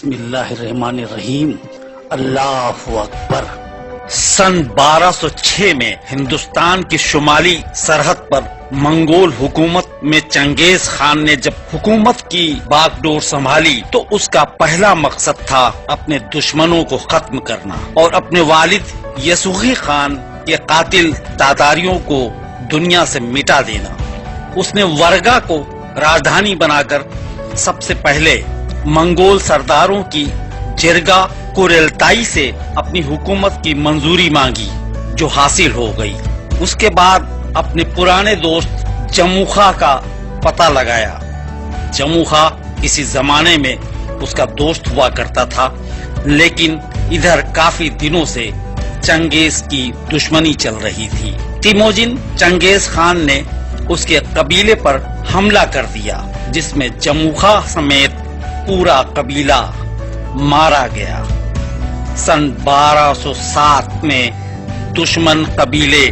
بسم اللہ الرحمن الرحیم، اللہ اکبر۔ سن 1206 میں ہندوستان کی شمالی سرحد پر منگول حکومت میں چنگیز خان نے جب حکومت کی باغ ڈور سنبھالی تو اس کا پہلا مقصد تھا اپنے دشمنوں کو ختم کرنا اور اپنے والد یسوعی خان کے قاتل تاتاریوں کو دنیا سے مٹا دینا۔ اس نے ورگا کو راجدھانی بنا کر سب سے پہلے منگول سرداروں کی جرگا کوریلتائی سے اپنی حکومت کی منظوری مانگی جو حاصل ہو گئی۔ اس کے بعد اپنے پرانے دوست جموخا کا پتہ لگایا۔ جموخا کسی زمانے میں اس کا دوست ہوا کرتا تھا، لیکن ادھر کافی دنوں سے چنگیز کی دشمنی چل رہی تھی۔ تیموجن چنگیز خان نے اس کے قبیلے پر حملہ کر دیا، جس میں جموخا سمیت پورا قبیلہ مارا گیا۔ سن 1207 میں دشمن قبیلے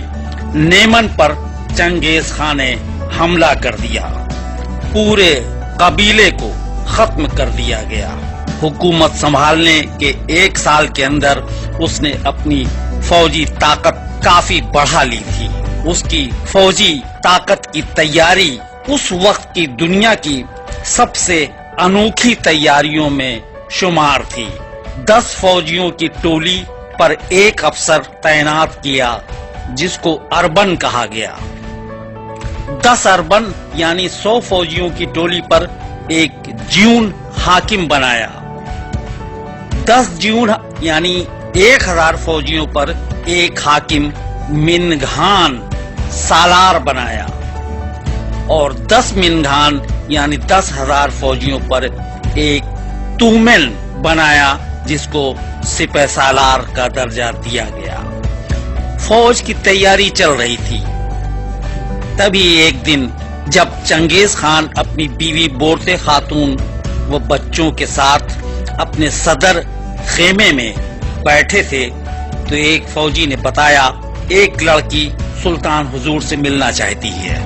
نیمن پر چنگیز خان نے حملہ کر دیا، پورے قبیلے کو ختم کر دیا گیا۔ حکومت سنبھالنے کے 1 سال کے اندر اس نے اپنی فوجی طاقت کافی بڑھا لی تھی۔ اس کی فوجی طاقت کی تیاری اس وقت کی دنیا کی سب سے انوکھی تیاریوں میں شمار تھی۔ 10 فوجیوں کی ٹولی پر ایک افسر تعینات کیا جس کو اربن کہا گیا۔ 10 اربن یعنی 100 فوجیوں کی ٹولی پر ایک جیون حاکم بنایا۔ 10 جیون یعنی 1000 فوجیوں پر ایک حاکم منگھان سالار بنایا، اور 10 منگھان یعنی 10,000 فوجیوں پر ایک تومن بنایا جس کو سپہ سالار کا درجہ دیا گیا۔ فوج کی تیاری چل رہی تھی، تبھی ایک دن جب چنگیز خان اپنی بیوی بورتے خاتون و بچوں کے ساتھ اپنے صدر خیمے میں بیٹھے تھے تو ایک فوجی نے بتایا ایک لڑکی سلطان حضور سے ملنا چاہتی ہے۔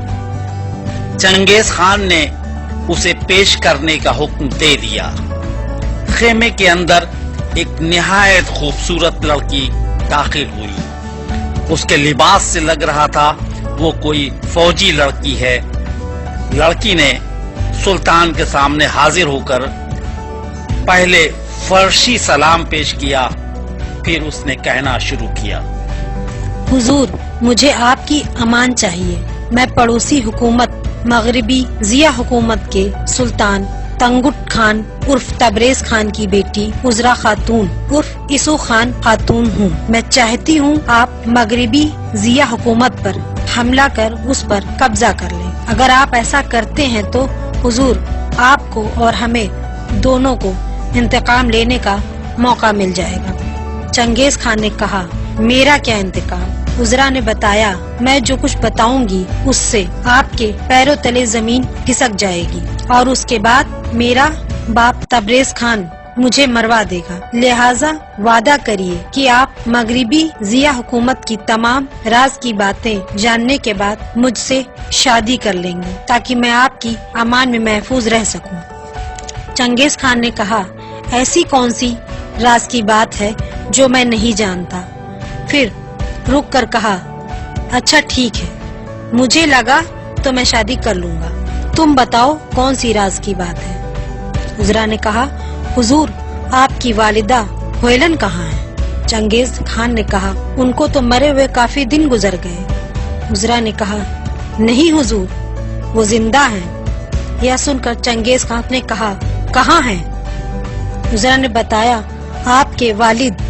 چنگیز خان نے اسے پیش کرنے کا حکم دے دیا۔ خیمے کے اندر ایک نہایت خوبصورت لڑکی داخل ہوئی۔ اس کے لباس سے لگ رہا تھا وہ کوئی فوجی لڑکی ہے۔ لڑکی نے سلطان کے سامنے حاضر ہو کر پہلے فرشی سلام پیش کیا، پھر اس نے کہنا شروع کیا، حضور، مجھے آپ کی امان چاہیے۔ میں پڑوسی حکومت مغربی ضیاء حکومت کے سلطان تنگٹ خان عرف تبریز خان کی بیٹی عذرا خاتون عرف اسو خان خاتون ہوں۔ میں چاہتی ہوں آپ مغربی ضیاء حکومت پر حملہ کر اس پر قبضہ کر لیں۔ اگر آپ ایسا کرتے ہیں تو حضور، آپ کو اور ہمیں دونوں کو انتقام لینے کا موقع مل جائے گا۔ چنگیز خان نے کہا، میرا کیا انتقام؟ عذرا نے بتایا، میں جو کچھ بتاؤں گی اس سے آپ کے پیروں تلے زمین کھسک جائے گی، اور اس کے بعد میرا باپ تبریز خان مجھے مروا دے گا۔ لہٰذا وعدہ کریے کہ آپ مغربی ضیاء حکومت کی تمام راز کی باتیں جاننے کے بعد مجھ سے شادی کر لیں گے تاکہ میں آپ کی امان میں محفوظ رہ سکوں۔ چنگیز خان نے کہا، ایسی کون سی راز کی بات ہے جو میں نہیں جانتا؟ پھر رک کر کہا، اچھا ٹھیک ہے، مجھے لگا تو میں شادی کر لوں گا، تم بتاؤ کون سی راز کی بات ہے؟ عذرا نے کہا، حضور، آپ کی والدہ ہویلن کہاں ہے؟ چنگیز خان نے کہا، ان کو تو مرے ہوئے کافی دن گزر گئے۔ عذرا نے کہا، نہیں حضور، وہ زندہ ہیں۔ یہ سن کر چنگیز خان نے کہا، کہاں ہیں؟ عذرا نے بتایا، آپ کے والد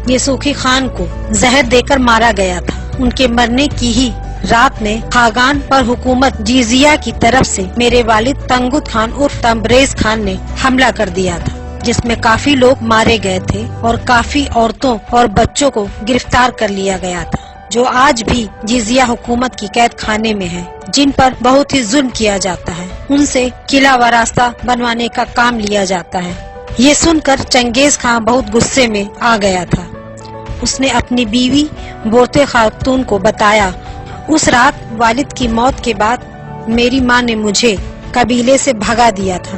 یسوعی خان کو زہر دے کر مارا گیا تھا۔ ان کے مرنے کی ہی رات میں خاقان پر حکومت جیزیہ کی طرف سے میرے والد تنگت خان عرف تبریز خان نے حملہ کر دیا تھا، جس میں کافی لوگ مارے گئے تھے اور کافی عورتوں اور بچوں کو گرفتار کر لیا گیا تھا، جو آج بھی جیزیہ حکومت کی قید خانے میں ہیں، جن پر بہت ہی ظلم کیا جاتا ہے۔ ان سے قلعہ و راستہ بنوانے کا کام لیا جاتا ہے۔ یہ سن کر چنگیز خان بہت غصے میں آ گیا تھا۔ اس نے اپنی بیوی بورتے خاتون کو بتایا، اس رات والد کی موت کے بعد میری ماں نے مجھے قبیلے سے بھگا دیا تھا۔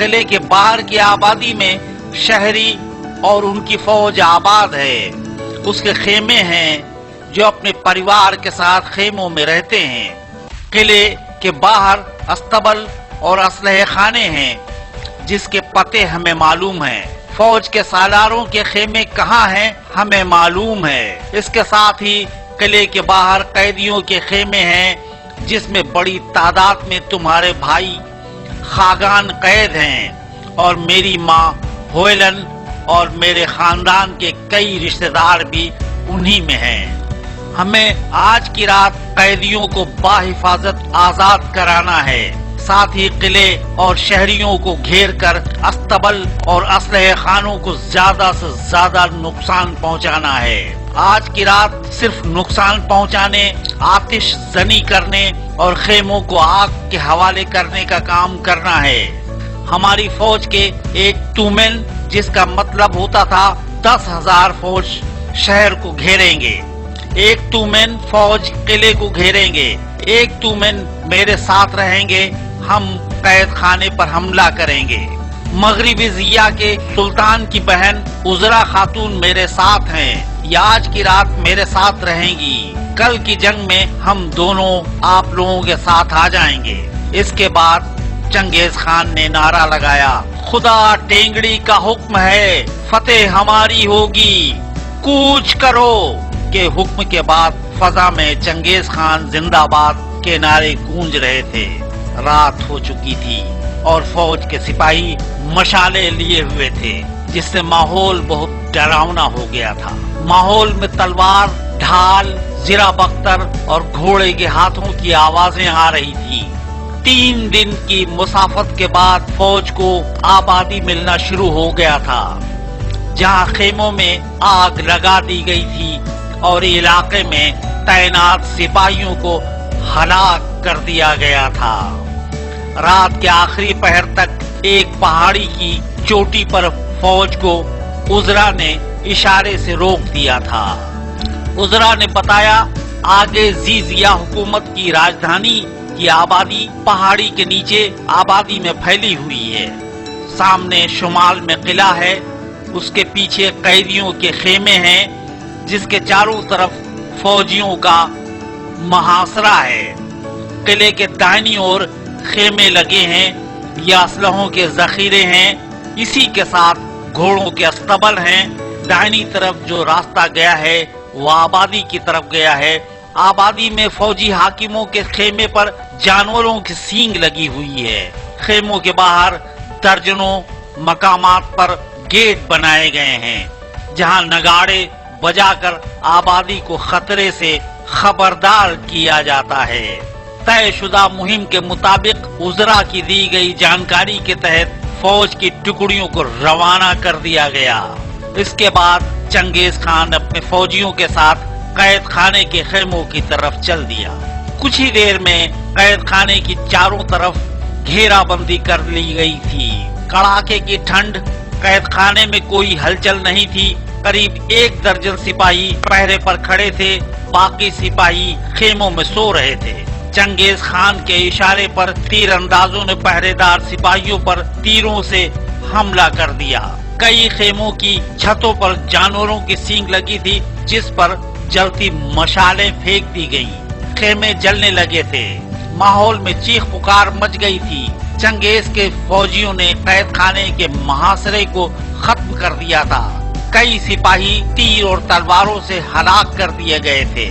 قلعے کے باہر کی آبادی میں شہری اور ان کی فوج آباد ہے. اس کے خیمے ہیں جو اپنے پریوار کے ساتھ خیموں میں رہتے ہیں. قلعے کے باہر استبل اور اسلحہ خانے ہیں جس کے پتے ہمیں معلوم ہیں. فوج کے سالاروں کے خیمے کہاں ہیں ہمیں معلوم ہے. اس کے ساتھ ہی قلعے کے باہر قیدیوں کے خیمے ہیں جس میں بڑی تعداد میں تمہارے بھائی خاقان قید ہیں اور میری ماں ہوئلن اور میرے خاندان کے کئی رشتہ دار بھی انہی میں ہیں. ہمیں آج کی رات قیدیوں کو باحفاظت آزاد کرانا ہے. ساتھ ہی قلعے اور شہریوں کو گھیر کر استبل اور اسلحہ خانوں کو زیادہ سے زیادہ نقصان پہنچانا ہے. آج کی رات صرف نقصان پہنچانے، آتش زنی کرنے اور خیموں کو آگ کے حوالے کرنے کا کام کرنا ہے. ہماری فوج کے ایک ٹومن جس کا مطلب ہوتا تھا 10,000 فوج شہر کو گھیریں گے. ایک ٹومن فوج قلعے کو گھیریں گے. ایک ٹومن میرے ساتھ رہیں گے. ہم قید خانے پر حملہ کریں گے. مغربی ضیاء کے سلطان کی بہن عذرا خاتون میرے ساتھ ہیں. یہ آج کی رات میرے ساتھ رہیں گی. کل کی جنگ میں ہم دونوں آپ لوگوں کے ساتھ آ جائیں گے. اس کے بعد چنگیز خان نے نعرہ لگایا، خدا ٹینگڑی کا حکم ہے، فتح ہماری ہوگی، کوچ کرو. کے حکم کے بعد فضا میں چنگیز خان زندہ باد کے نعرے گونج رہے تھے. رات ہو چکی تھی اور فوج کے سپاہی مشالیں لیے ہوئے تھے جس سے ماحول بہت ڈراؤنا ہو گیا تھا. ماحول میں تلوار، ڈھال، زرہ بختر اور گھوڑے کے ہاتھوں کی آوازیں آ رہی تھی. 3 دن کی مسافت کے بعد فوج کو آبادی ملنا شروع ہو گیا تھا جہاں خیموں میں آگ لگا دی گئی تھی اور علاقے میں تعینات سپاہیوں کو ہلاک کر دیا گیا تھا. رات کے آخری پہر تک ایک پہاڑی کی چوٹی پر فوج کو عذرا نے اشارے سے روک دیا تھا. عذرا نے بتایا آگے ضیا حکومت کی راجدھانی کی آبادی پہاڑی کے نیچے آبادی میں پھیلی ہوئی ہے. سامنے شمال میں قلعہ ہے، اس کے پیچھے قیدیوں کے خیمے ہیں جس کے چاروں طرف فوجیوں کا محاصرہ ہے. قلعے کے دائنی اور خیمے لگے ہیں، یہ اسلحوں کے ذخیرے ہیں. اسی کے ساتھ گھوڑوں کے استبل ہیں. دائنی طرف جو راستہ گیا ہے وہ آبادی کی طرف گیا ہے. آبادی میں فوجی حاکموں کے خیمے پر جانوروں کی سینگ لگی ہوئی ہے. خیموں کے باہر درجنوں مقامات پر گیٹ بنائے گئے ہیں جہاں نگاڑے بجا کر آبادی کو خطرے سے خبردار کیا جاتا ہے. طے شدہ مہم کے مطابق عذرا کی دی گئی جانکاری کے تحت فوج کی ٹکڑیوں کو روانہ کر دیا گیا. اس کے بعد چنگیز خان اپنے فوجیوں کے ساتھ قید خانے کے خیموں کی طرف چل دیا. کچھ ہی دیر میں قید خانے کی چاروں طرف گھیرا بندی کر لی گئی تھی. کڑاکے کی ٹھنڈ، قید خانے میں کوئی ہلچل نہیں تھی. قریب 1 درجن سپاہی پہرے پر کھڑے تھے، باقی سپاہی خیموں میں سو رہے تھے. چنگیز خان کے اشارے پر تیر اندازوں نے پہرے دار سپاہیوں پر تیروں سے حملہ کر دیا. کئی خیموں کی چھتوں پر جانوروں کی سینگ لگی تھی جس پر جلتی مشالیں پھینک دی گئی. خیمے جلنے لگے تھے. ماحول میں چیخ پکار مچ گئی تھی. چنگیز کے فوجیوں نے قید خانے کے محاصرے کو ختم کر دیا تھا. کئی سپاہی تیر اور تلواروں سے ہلاک کر دیے گئے تھے.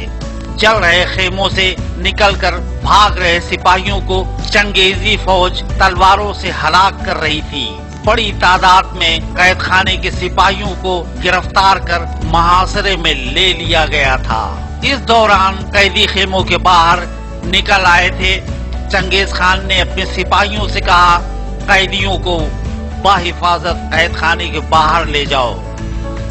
جل رہے خیموں سے نکل کر بھاگ رہے سپاہیوں کو چنگیزی فوج تلواروں سے ہلاک کر رہی تھی. بڑی تعداد میں قید خانے کے سپاہیوں کو گرفتار کر محاصرے میں لے لیا گیا تھا. اس دوران قیدی خیموں کے باہر نکل آئے تھے. چنگیز خان نے اپنے سپاہیوں سے کہا قیدیوں کو بحفاظت قید خانے کے باہر لے جاؤ.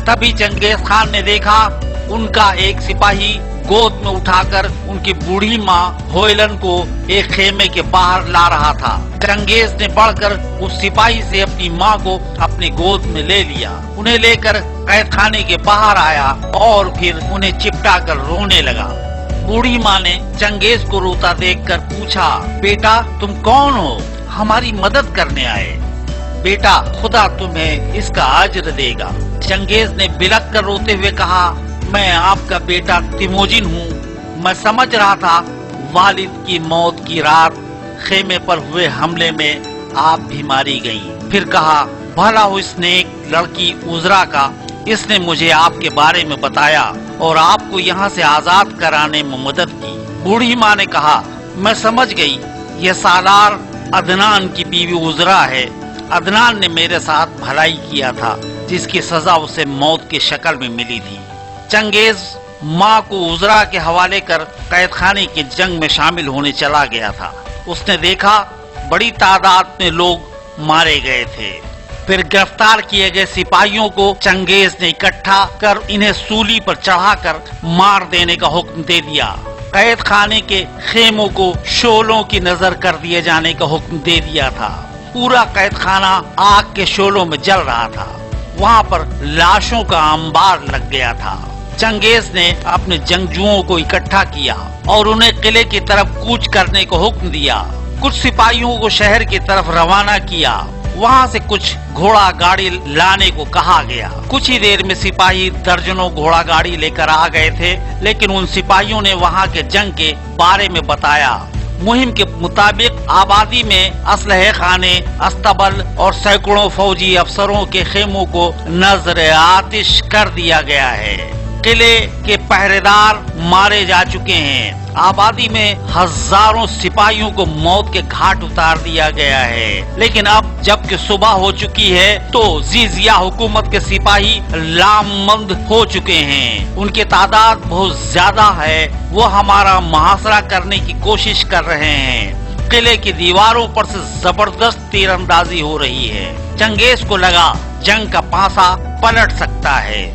تبھی چنگیز خان نے دیکھا ان کا ایک سپاہی گود میں اٹھا کر ان کی بوڑھی ماں ہوئلن کو ایک خیمے کے باہر لا رہا تھا. چنگیز نے بڑھ کر اس سپاہی سے اپنی ماں کو اپنی گود میں لے لیا. انہیں لے کر قید خانے کے باہر آیا اور پھر انہیں چپٹا کر رونے لگا. بوڑھی ماں نے چنگیز کو روتا دیکھ کر پوچھا بیٹا تم کون ہو؟ ہماری مدد کرنے آئے. بیٹا خدا تمہیں اس کا اجر دے گا۔ چنگیز نے بلک کر روتے ہوئے کہا، میں آپ کا بیٹا تیموجن ہوں۔ میں سمجھ رہا تھا والد کی موت کی رات خیمے پر ہوئے حملے میں آپ بھی ماری گئیں۔ پھر کہا، بھلا ہو اس نیک لڑکی عذرا کا، اس نے مجھے آپ کے بارے میں بتایا اور آپ کو یہاں سے آزاد کرانے میں مدد کی۔ بوڑھی ماں نے کہا، میں سمجھ گئی، یہ سالار عدنان کی بیوی عذرا ہے۔ عدنان نے میرے ساتھ بھلائی کیا تھا، جس کی سزا اسے موت کی شکل میں ملی تھی۔ چنگیز ماں کو عذرا کے حوالے کر قید خانے کی جنگ میں شامل ہونے چلا گیا تھا۔ اس نے دیکھا بڑی تعداد میں لوگ مارے گئے تھے۔ پھر گرفتار کیے گئے سپاہیوں کو چنگیز نے اکٹھا کر انہیں سولی پر چڑھا کر مار دینے کا حکم دے دیا۔ قید خانے کے خیموں کو شعلوں کی نظر کر دیے جانے کا حکم دے دیا تھا۔ پورا قید خانہ آگ کے شعلوں میں جل رہا تھا۔ وہاں پر لاشوں کا انبار لگ گیا تھا۔ چنگیز نے اپنے جنگجوؤں کو اکٹھا کیا اور انہیں قلعے کی طرف کوچ کرنے کو حکم دیا۔ کچھ سپاہیوں کو شہر کی طرف روانہ کیا۔ وہاں سے کچھ گھوڑا گاڑی لانے کو کہا گیا۔ کچھ ہی دیر میں سپاہی درجنوں گھوڑا گاڑی لے کر آ گئے تھے، لیکن ان سپاہیوں نے وہاں کے جنگ کے بارے میں بتایا۔ مہم کے مطابق آبادی میں اسلحے خانے، استبل اور سینکڑوں فوجی افسروں کے خیموں کو نظر آتش کر دیا گیا ہے۔ قلعے کے پہرے دار مارے جا چکے ہیں۔ آبادی میں ہزاروں سپاہیوں کو موت کے گھاٹ اتار دیا گیا ہے۔ لیکن اب جب کہ صبح ہو چکی ہے تو زیزیا حکومت کے سپاہی لامبند ہو چکے ہیں۔ ان کی تعداد بہت زیادہ ہے۔ وہ ہمارا محاصرہ کرنے کی کوشش کر رہے ہیں۔ قلعے کی دیواروں پر سے زبردست تیر اندازی ہو رہی ہے۔ چنگیز کو لگا جنگ کا پانسا پلٹ سکتا ہے۔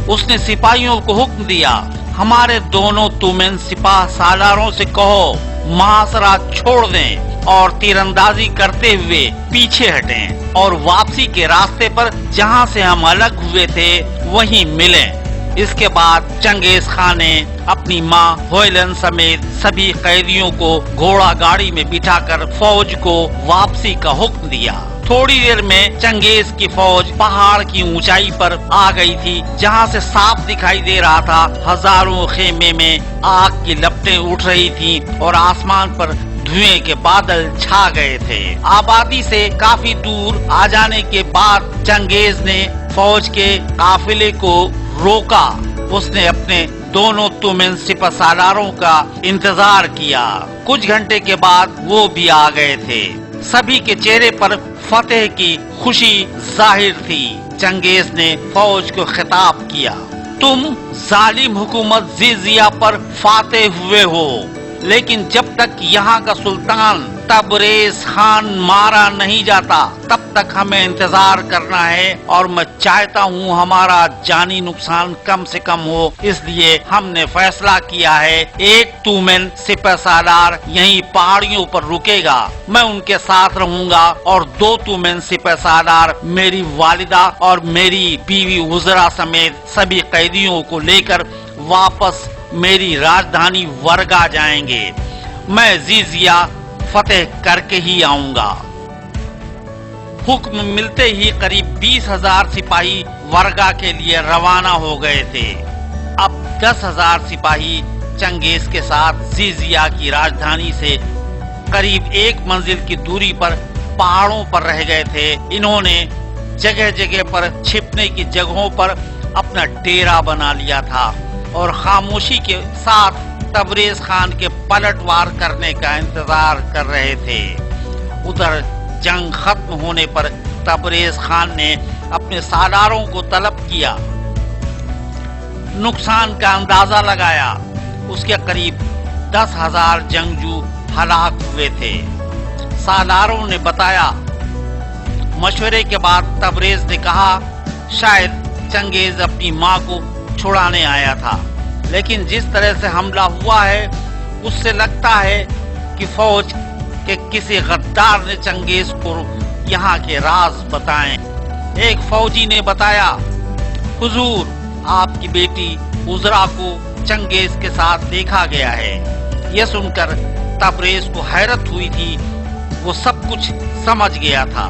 اس نے سپاہیوں کو حکم دیا، ہمارے دونوں تومن سپاہ سالاروں سے کہو محاصرہ چھوڑ دیں اور تیر اندازی کرتے ہوئے پیچھے ہٹیں اور واپسی کے راستے پر جہاں سے ہم الگ ہوئے تھے وہیں ملیں۔ اس کے بعد چنگیز خان نے اپنی ماں ہوئلن سمیت سبھی قیدیوں کو گھوڑا گاڑی میں بٹھا کر فوج کو واپسی کا حکم دیا۔ تھوڑی دیر میں چنگیز کی فوج پہاڑ کی اونچائی پر آ گئی تھی، جہاں سے صاف دکھائی دے رہا تھا ہزاروں خیمے میں آگ کی لپٹیں اٹھ رہی تھیں اور آسمان پر دھوئیں کے بادل چھا گئے تھے۔ آبادی سے کافی دور آ جانے کے بعد چنگیز نے فوج کے قافلے کو روکا۔ اس نے اپنے دونوں تومن سپہ سالاروں کا انتظار کیا۔ کچھ گھنٹے کے بعد وہ بھی آ گئے تھے۔ سبھی کے چہرے پر فتح کی خوشی ظاہر تھی۔ چنگیز نے فوج کو خطاب کیا، تم ظالم حکومت زیزیا پر فاتح ہوئے ہو، لیکن جب تک یہاں کا سلطان تبریز خان مارا نہیں جاتا تب تک ہمیں انتظار کرنا ہے، اور میں چاہتا ہوں ہمارا جانی نقصان کم سے کم ہو۔ اس لیے ہم نے فیصلہ کیا ہے ایک تومن سپہ سالار یہیں پہاڑیوں پر رکے گا، میں ان کے ساتھ رہوں گا، اور 2 تومن سپہ سالار میری والدہ اور میری بیوی عذرا سمیت سبھی قیدیوں کو لے کر واپس میری راجدھانی ورگا جائیں گے۔ میں زیزیا فتح کر کے ہی آؤں گا۔ حکم ملتے ہی قریب 20,000 سپاہی ورگا کے لیے روانہ ہو گئے تھے۔ اب 10,000 سپاہی چنگیز کے ساتھ زیزیا کی راجدھانی سے قریب 1 منزل کی دوری پر پہاڑوں پر رہ گئے تھے۔ انہوں نے جگہ جگہ پر چھپنے کی جگہوں پر اپنا ڈیرا بنا لیا تھا اور خاموشی کے ساتھ تبریز خان کے پلٹ وار کرنے کا انتظار کر رہے تھے۔ ادھر جنگ ختم ہونے پر تبریز خان نے اپنے سالاروں کو طلب کیا، نقصان کا اندازہ لگایا۔ اس کے قریب 10,000 جنگجو ہلاک ہوئے تھے۔ سالاروں نے بتایا۔ مشورے کے بعد تبریز نے کہا، شاید چنگیز اپنی ماں کو چھڑانے آیا تھا، لیکن جس طرح سے حملہ ہوا ہے اس سے لگتا ہے کہ فوج کے کسی غدار نے چنگیز کو یہاں کے راز بتائیں۔ ایک فوجی نے بتایا، حضور آپ کی بیٹی عذرا کو چنگیز کے ساتھ دیکھا گیا ہے۔ یہ سن کر تبریز کو حیرت ہوئی تھی، وہ سب کچھ سمجھ گیا تھا۔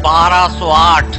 1208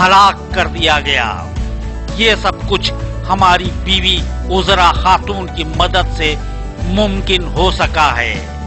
ہلاک کر دیا گیا۔ یہ سب کچھ ہماری بیوی عذرا خاتون کی مدد سے ممکن ہو سکا ہے۔